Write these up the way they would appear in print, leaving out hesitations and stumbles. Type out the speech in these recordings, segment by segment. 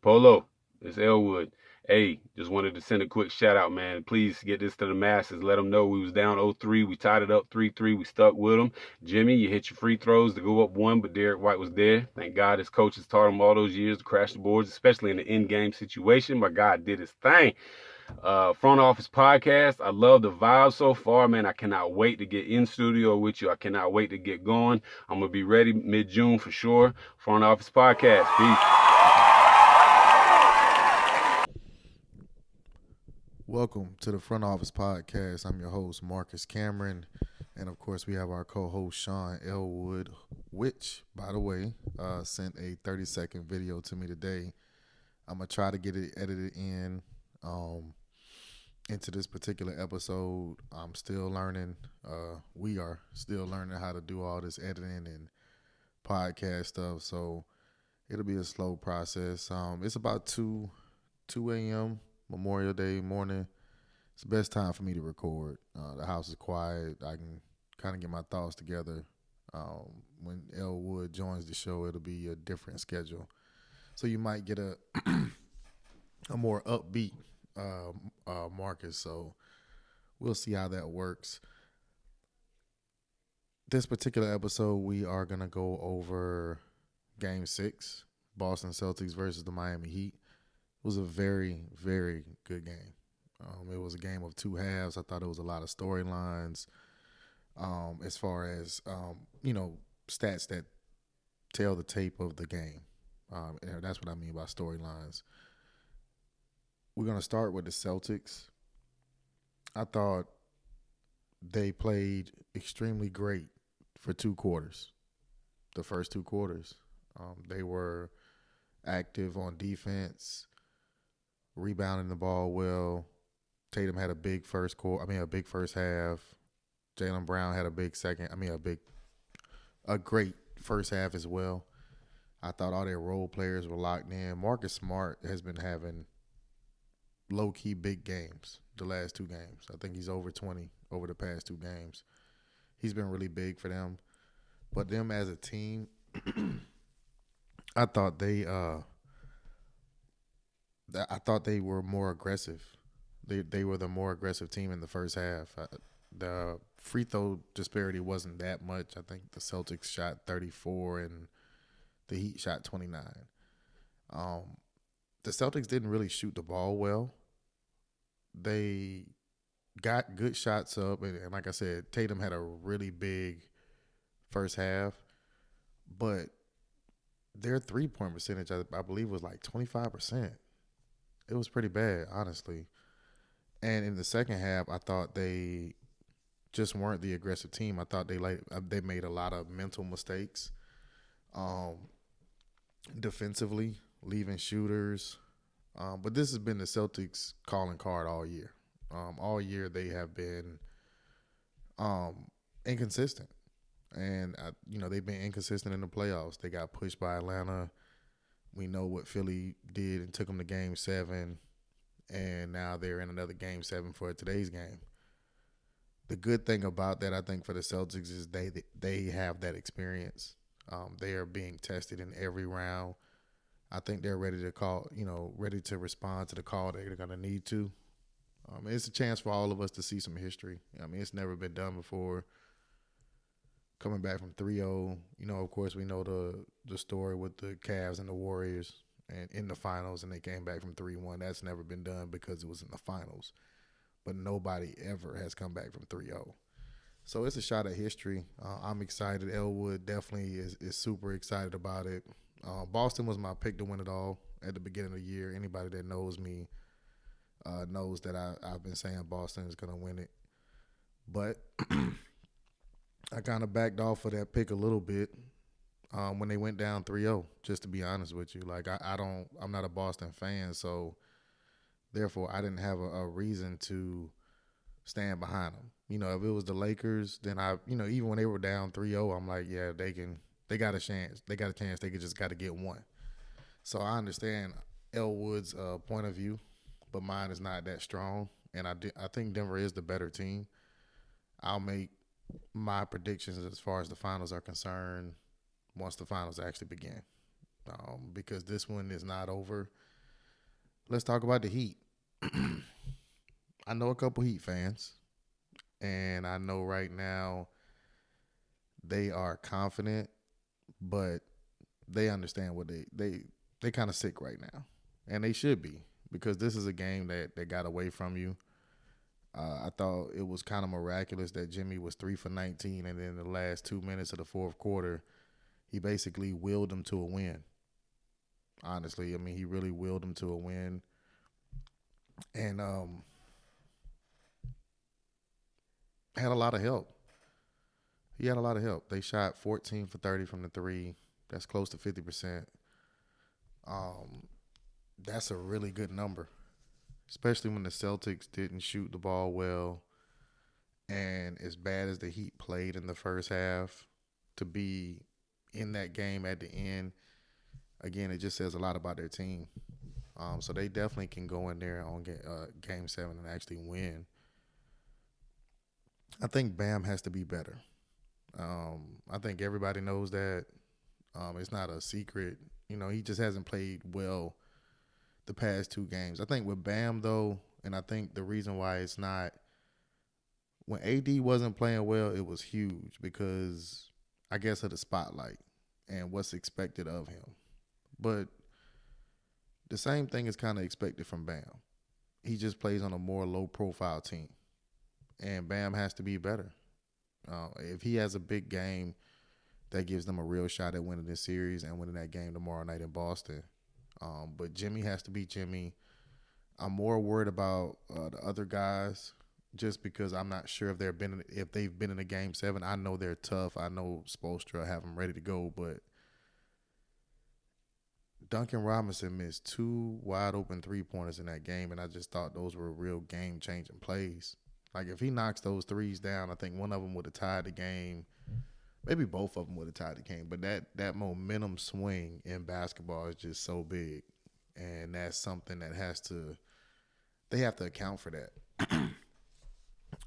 Polo, it's Elwood. Hey, just wanted to send a quick shout out, man. Please get this to the masses. Let them know we was down 0-3. We tied it up 3-3. We stuck with them. Jimmy, you hit your free throws to go up one, but Derek White was there. Thank God his coaches taught him all those years to crash the boards, especially in the in-game situation. My God did his thing. Front Office Podcast. I love the vibe so far, man. I cannot wait to get in studio with you. I cannot wait to get going. I'm going to be ready mid-June for sure. Front Office Podcast. Peace. Welcome to the Front Office Podcast. I'm your host, Marcus Cameron. And of course, we have our co-host, Sean Elwood, which, by the way, sent a 30-second video to me today. I'm going to try to get it edited into this particular episode. I'm still learning. We are still learning how to do all this editing and podcast stuff. So it'll be a slow process. It's about 2 a.m. Memorial Day morning. It's the best time for me to record. The house is quiet. I can kind of get my thoughts together. When Elwood joins the show, it'll be a different schedule. So you might get a more upbeat Marcus. So we'll see how that works. This particular episode, we are going to go over Game 6, Boston Celtics versus the Miami Heat. It was a very, very good game. It was a game of two halves. I thought it was a lot of storylines as far as, stats that tell the tape of the game. And that's what I mean by storylines. We're going to start with the Celtics. I thought they played extremely great for 2 quarters. The first 2 quarters. They were active on defense, rebounding the ball well. Tatum had a big first half. Jaylen Brown had a great first half as well. I thought all their role players were locked in. Marcus Smart has been having low-key big games the last 2 games. I think he's over 20 over the past 2 games. He's been really big for them. But them as a team, I thought they were more aggressive. They were the more aggressive team in the first half. The free throw disparity wasn't that much. I think the Celtics shot 34 and the Heat shot 29. The Celtics didn't really shoot the ball well. They got good shots up, and like I said, Tatum had a really big first half, but their three-point percentage, I believe, was like 25%. It was pretty bad, honestly. And in the second half, I thought they just weren't the aggressive team. I thought they made a lot of mental mistakes defensively, leaving shooters. But this has been the Celtics' calling card all year. All year they have been inconsistent. And, they've been inconsistent in the playoffs. They got pushed by Atlanta. We know what Philly did and took them to Game 7. And now they're in another Game 7 for today's game. The good thing about that, I think, for the Celtics is they have that experience. They are being tested in every round. I think they're ready to respond to the call that they're going to need to. It's a chance for all of us to see some history. It's never been done before. Coming back from 3-0, of course, we know the story with the Cavs and the Warriors and in the finals, and they came back from 3-1. That's never been done because it was in the finals. But nobody ever has come back from 3-0. So it's a shot at history. I'm excited. Elwood definitely is super excited about it. Boston was my pick to win it all at the beginning of the year. Anybody that knows me knows that I've been saying Boston is going to win it. But I kind of backed off of that pick a little bit when they went down 3-0, just to be honest with you. Like, I'm not a Boston fan, so therefore I didn't have a reason to stand behind them. If it was the Lakers, then even when they were down 3-0, I'm like, yeah, they got a chance. They got a chance. They just got to get one. So I understand Elwood's point of view, but mine is not that strong. And I think Denver is the better team. I'll make my predictions as far as the finals are concerned once the finals actually begin, because this one is not over. let's talk about the Heat. I know a couple Heat fans, and I know right now they are confident, but they understand what they kind of sick right now, and they should be because this is a game that got away from you. I thought it was kind of miraculous that Jimmy was 3 for 19, and then the last 2 minutes of the fourth quarter, he basically willed them to a win. Honestly, I mean, he really willed them to a win, and had a lot of help. He had a lot of help. They shot 14 for 30 from the three. That's close to 50%. Um, that's a really good number, especially when the Celtics didn't shoot the ball well. And as bad as the Heat played in the first half, to be in that game at the end, again, it just says a lot about their team. So they definitely can go in there on game seven and actually win. I think Bam has to be better. I think everybody knows that. It's not a secret. You know, he just hasn't played well the past two games. I think with Bam, though, and I think the reason why it's not when AD wasn't playing well, it was huge because I guess of the spotlight and what's expected of him. But the same thing is kind of expected from Bam. He just plays on a more low profile team, and Bam has to be better. If he has a big game, that gives them a real shot at winning this series and winning that game tomorrow night in Boston. But Jimmy has to be Jimmy. I'm more worried about the other guys just because I'm not sure if they've been in a game seven. I know they're tough. I know Spoelstra have them ready to go, but Duncan Robinson missed two wide open 3-pointers in that game, and I just thought those were real game changing plays. Like if he knocks those threes down, I think one of them would have tied the game. Maybe both of them would have tied the game. But that momentum swing in basketball is just so big, and that's something that they have to account for that.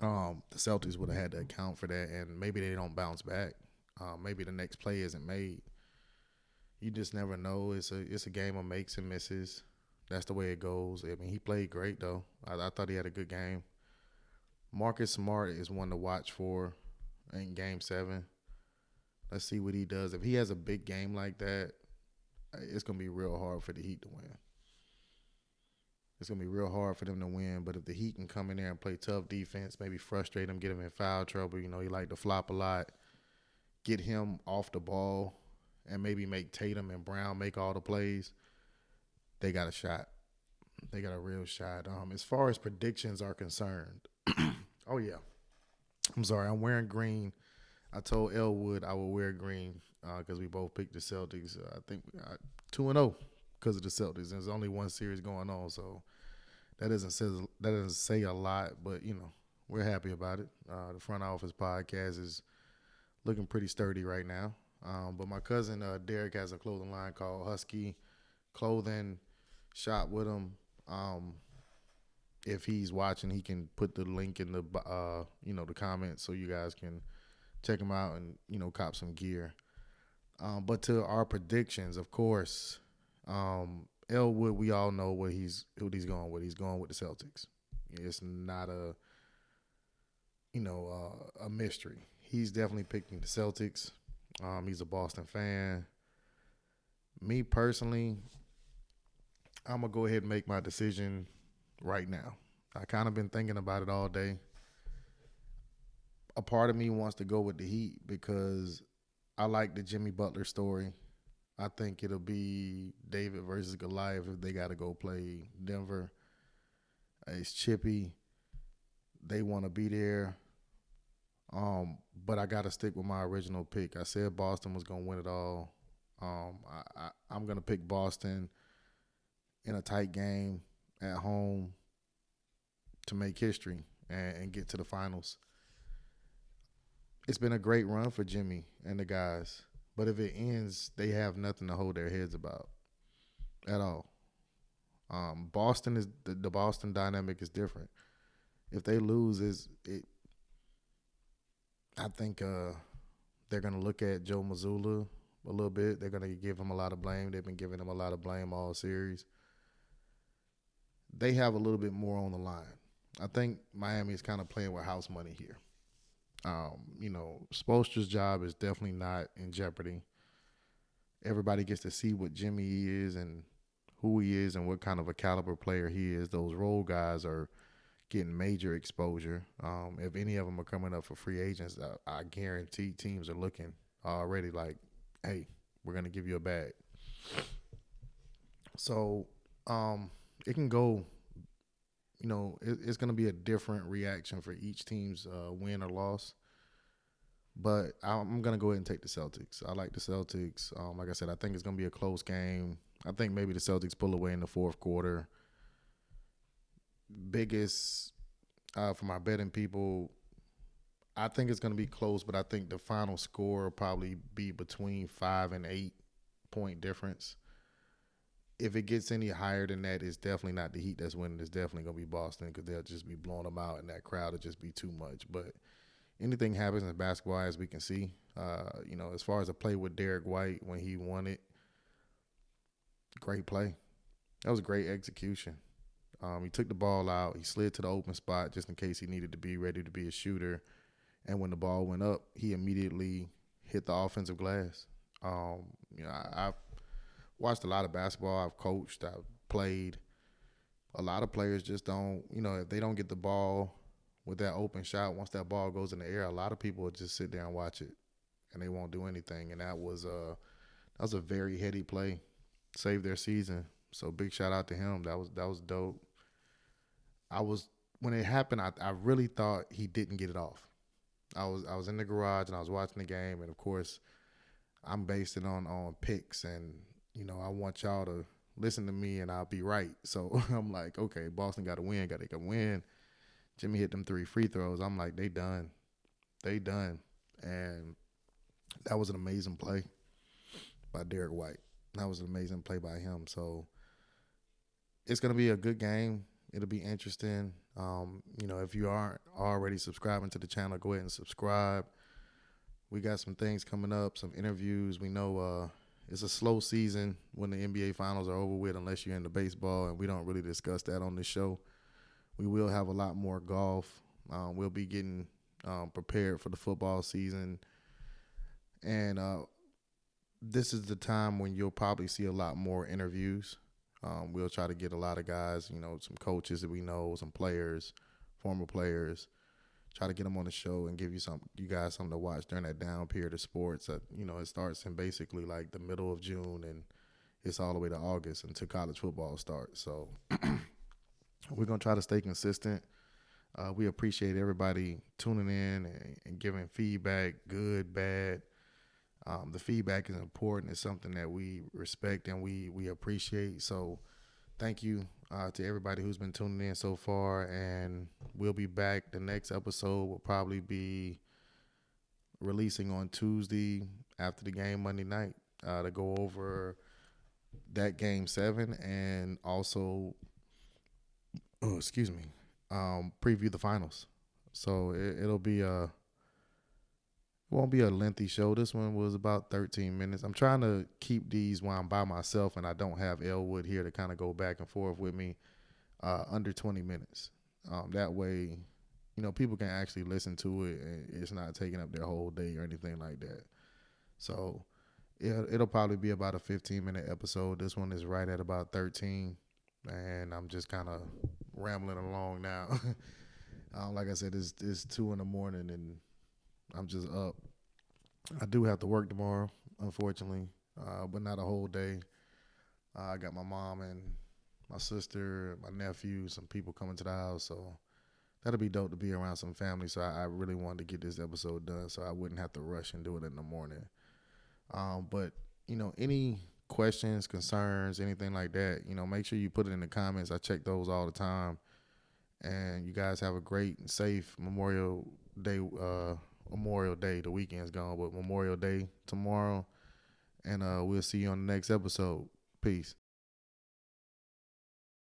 The Celtics would have had to account for that, and maybe they don't bounce back. Maybe the next play isn't made. You just never know. It's a game of makes and misses. That's the way it goes. I mean, he played great though. I thought he had a good game. Marcus Smart is one to watch for in Game 7. Let's see what he does. If he has a big game like that, it's going to be real hard for the Heat to win. It's going to be real hard for them to win. But if the Heat can come in there and play tough defense, maybe frustrate him, get him in foul trouble. You know, he like to flop a lot. Get him off the ball and maybe make Tatum and Brown make all the plays. They got a shot. They got a real shot. As far as predictions are concerned, oh, yeah. I'm sorry. I'm wearing green. I told Elwood I would wear green because we both picked the Celtics. I think 2-0 because of the Celtics. There's only one series going on, so that doesn't say a lot. But you know, we're happy about it. The Front Office podcast is looking pretty sturdy right now. But my cousin Derek has a clothing line called Husky Clothing. Shop with him. If he's watching, he can put the link in the the comments so you guys can check him out and cop some gear. But to our predictions, of course, Elwood, we all know what he's going with. He's going with the Celtics. It's not a mystery. He's definitely picking the Celtics. He's a Boston fan. Me personally, I'm gonna go ahead and make my decision right now. I kind of been thinking about it all day. A part of me wants to go with the Heat because I like the Jimmy Butler story. I think it'll be David versus Goliath if they got to go play Denver. It's chippy. They want to be there. But I got to stick with my original pick. I said Boston was going to win it all. I'm going to pick Boston in a tight game at home to make history and get to the finals. It's been a great run for Jimmy and the guys. But if it ends, they have nothing to hold their heads about at all. Boston is the Boston dynamic is different. If they lose, I think they're going to look at Joe Mazzulla a little bit. They're going to give him a lot of blame. They've been giving him a lot of blame all series. they have a little bit more on the line. I think Miami is kind of playing with house money here. Spoelstra's job is definitely not in jeopardy. Everybody gets to see what Jimmy is and who he is and what kind of a caliber player he is. Those role guys are getting major exposure. If any of them are coming up for free agents, I guarantee teams are looking already like, hey, we're going to give you a bag. So it can go, it's going to be a different reaction for each team's win or loss. But I'm going to go ahead and take the Celtics. I like the Celtics. Like I said, I think it's going to be a close game. I think maybe the Celtics pull away in the fourth quarter. Biggest for my betting people, I think it's going to be close, but I think the final score will probably be between 5 and 8 point difference. If it gets any higher than that, it's definitely not the Heat that's winning. It's definitely going to be Boston because they'll just be blowing them out, and that crowd will just be too much. But anything happens in basketball, as we can see. As far as a play with Derek White when he won it, great play. That was a great execution. He took the ball out. He slid to the open spot just in case he needed to be ready to be a shooter. And when the ball went up, he immediately hit the offensive glass. I've watched a lot of basketball. I've coached. I've played. A lot of players just don't, if they don't get the ball with that open shot, once that ball goes in the air, a lot of people will just sit there and watch it, and they won't do anything. And that was a very heady play, saved their season. So big shout out to him. That was dope. When it happened, I really thought he didn't get it off. I was in the garage and I was watching the game, and of course, I'm based it on picks, and I want y'all to listen to me, and I'll be right. So I'm like, okay, Boston got to win, got to win. Jimmy hit them 3 free throws. I'm like, they done, and that was an amazing play by Derek White. That was an amazing play by him. So it's gonna be a good game. It'll be interesting. If you aren't already subscribing to the channel, go ahead and subscribe. We got some things coming up, some interviews. We know it's a slow season when the NBA finals are over with, unless you're into baseball, and we don't really discuss that on this show. We will have a lot more golf. We'll be getting prepared for the football season. And this is the time when you'll probably see a lot more interviews. We'll try to get a lot of guys, some coaches that we know, some players, former players, try to get them on the show and give you guys something to watch during that down period of sports. It starts in basically like the middle of June, and it's all the way to August until college football starts. So we're going to try to stay consistent. We appreciate everybody tuning in and giving feedback, good, bad. The feedback is important. It's something that we respect and we appreciate. So thank you to everybody who's been tuning in so far. And we'll be back. The next episode will probably be releasing on Tuesday after the game Monday night to go over that Game 7 and also, preview the finals. So it'll be it won't be a lengthy show. This one was about 13 minutes. I'm trying to keep these while I'm by myself and I don't have Elwood here to kind of go back and forth with me, under 20 minutes. That way, people can actually listen to it and it's not taking up their whole day or anything like that. So it'll probably be about a 15-minute episode. This one is right at about 13, and I'm just kind of rambling along now. Like I said, it's 2 in the morning and I'm just up. I do have to work tomorrow, unfortunately, but not a whole day. I got my mom and my sister, my nephew, some people coming to the house, so that'll be dope to be around some family. So I really wanted to get this episode done so I wouldn't have to rush and do it in the morning. But, any questions, concerns, anything like that, make sure you put it in the comments. I check those all the time. And you guys have a great and safe Memorial Day. The weekend's gone, but Memorial Day tomorrow. And we'll see you on the next episode. Peace.